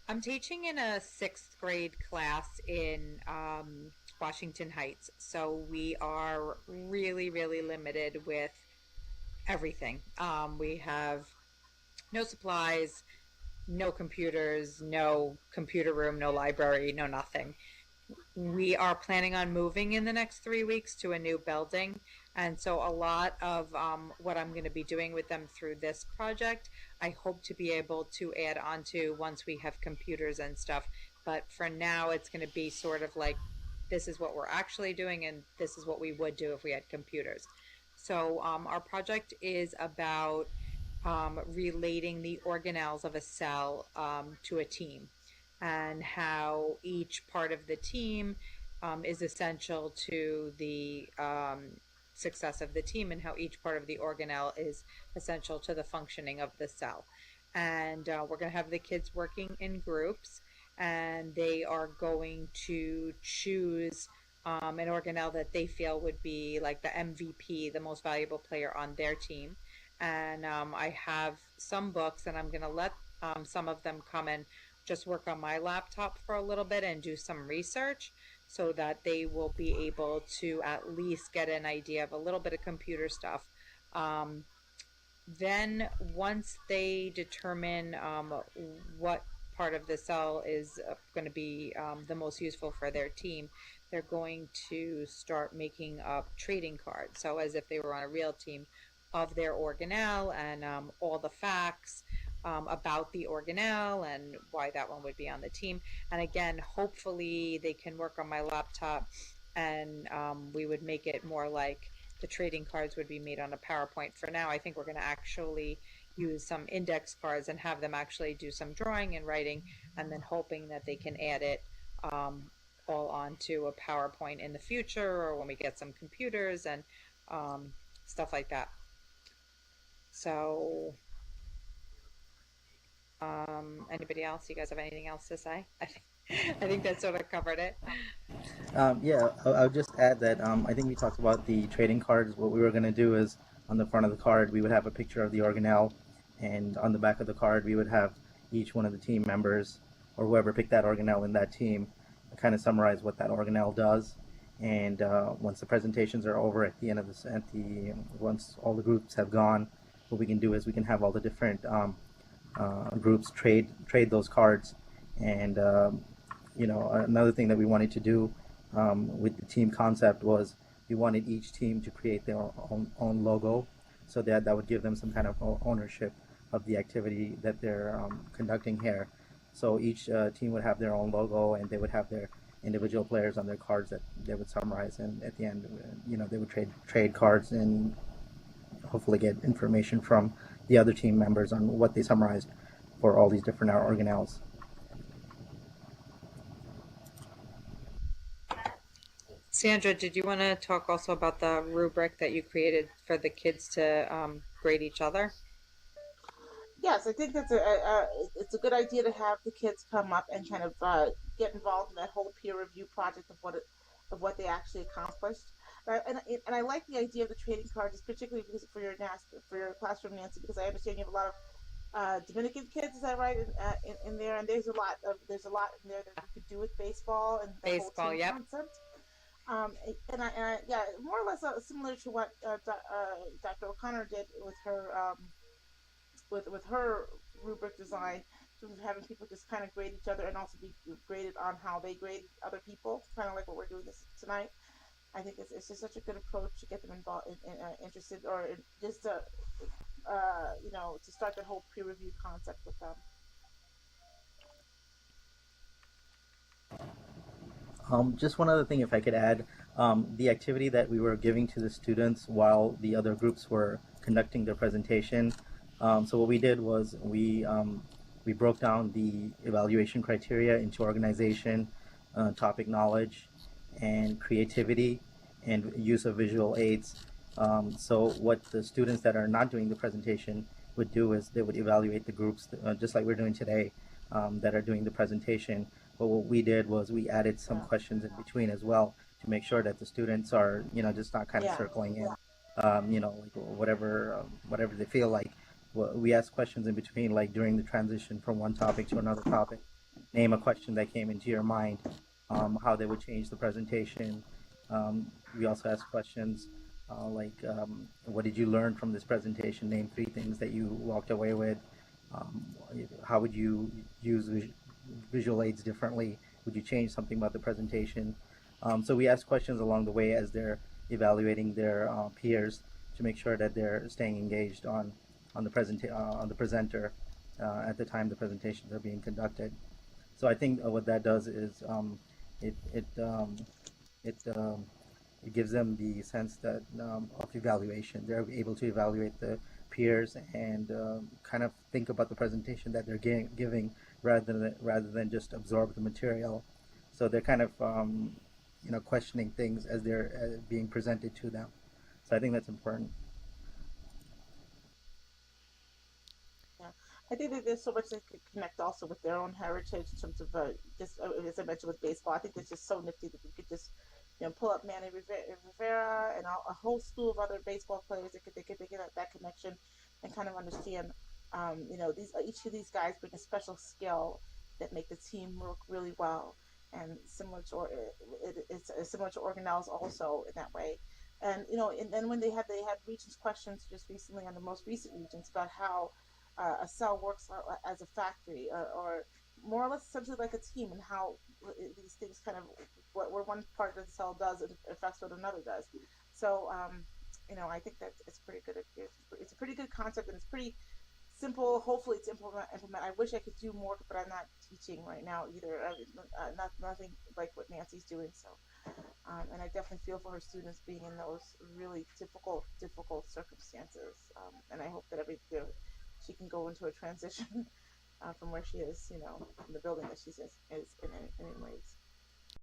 I'm teaching in a sixth grade class in Washington Heights. So we are really, really limited with everything. We have no supplies, no computers, no computer room, no library, no nothing. We are planning on moving in the next 3 weeks to a new building. And so a lot of what I'm going to be doing with them through this project, I hope to be able to add on to once we have computers and stuff. But for now, it's going to be sort of like this is what we're actually doing, and this is what we would do if we had computers. So our project is about relating the organelles of a cell to a team and how each part of the team is essential to the success of the team and how each part of the organelle is essential to the functioning of the cell. And we're going to have the kids working in groups and they are going to choose an organelle that they feel would be like the MVP, the most valuable player on their team. And I have some books, and I'm going to let some of them come and just work on my laptop for a little bit and do some research so that they will be able to at least get an idea of a little bit of computer stuff. Um, then, once they determine what part of the cell is going to be the most useful for their team, they're going to start making up trading cards. So, as if they were on a real team of their organelle and all the facts about the organelle and why that one would be on the team. And again, hopefully, they can work on my laptop and we would make it more like the trading cards would be made on a PowerPoint. For now, I think we're going to actually use some index cards and have them actually do some drawing and writing, and then hoping that they can add it all onto a PowerPoint in the future or when we get some computers and um, stuff like that. So, anybody else? You guys have anything else to say? I think that sort of covered it. Yeah, I'll just add that I think we talked about the trading cards. What we were going to do is on the front of the card, we would have a picture of the organelle, and on the back of the card, we would have each one of the team members or whoever picked that organelle in that team kind of summarize what that organelle does. And once the presentations are over at the end of this, once all the groups have gone, what we can do is we can have all the different groups trade those cards. And another thing that we wanted to do with the team concept was we wanted each team to create their own logo, so that would give them some kind of ownership of the activity that they're conducting here. So each team would have their own logo, and they would have their individual players on their cards that they would summarize, and at the end, they would trade cards and hopefully get information from the other team members on what they summarized for all these different organelles. Sandra, did you want to talk also about the rubric that you created for the kids to grade each other? Yes, I think that's it's a good idea to have the kids come up and kind of get involved in that whole peer review project of what they actually accomplished. And I like the idea of the trading cards, particularly because for your classroom, Nancy, because I understand you have a lot of Dominican kids. Is that right? In there, and there's a lot in there that you could do with baseball and that whole Baseball, team yep. concept. Yeah, more or less similar to what Dr. O'Connor did with her rubric design, sort of having people just kind of grade each other and also be graded on how they grade other people, kind of like what we're doing this tonight. I think it's just such a good approach to get them involved, interested, or just to start that whole peer review concept with them. Just one other thing, if I could add, the activity that we were giving to the students while the other groups were conducting their presentation. So what we did was we broke down the evaluation criteria into organization, topic knowledge, and creativity, and use of visual aids. So what the students that are not doing the presentation would do is they would evaluate the groups, just like we're doing today, that are doing the presentation. But what we did was we added some Yeah, questions in between as well to make sure that the students are, just not kind of yeah, circling in, like whatever they feel like. We ask questions in between, like during the transition from one topic to another topic, name a question that came into your mind, how they would change the presentation. We also ask questions what did you learn from this presentation? Name three things that you walked away with. Um, how would you use visual aids differently? Would you change something about the presentation? So we ask questions along the way as they're evaluating their peers to make sure that they're staying engaged on the presenter at the time the presentations are being conducted. So I think what that does is it it it it gives them the sense that of evaluation. They're able to evaluate the peers and kind of think about the presentation that they're giving rather than just absorb the material. So they're kind of questioning things as they're being presented to them. So I think that's important. Yeah, I think that there's so much they could connect also with their own heritage in terms of just as I mentioned with baseball. I think it's just so nifty that you could just pull up Manny Rivera and a whole slew of other baseball players. They could make that connection and kind of understand. These each of these guys bring a special skill that make the team work really well, and similar to it's similar to organelles also in that way. And and then when they had Regents questions just recently on the most recent Regents about how a cell works as a factory, or more or less essentially like a team, and how these things kind of where one part of the cell does it affects what another does. So I think that it's pretty good. It's a pretty good concept, and it's pretty simple. Hopefully, it's implement. I wish I could do more, but I'm not teaching right now either. Nothing like what Nancy's doing. So, and I definitely feel for her students being in those really difficult circumstances. And I hope that she can go into a transition from where she is, from the building that she's is in anyways.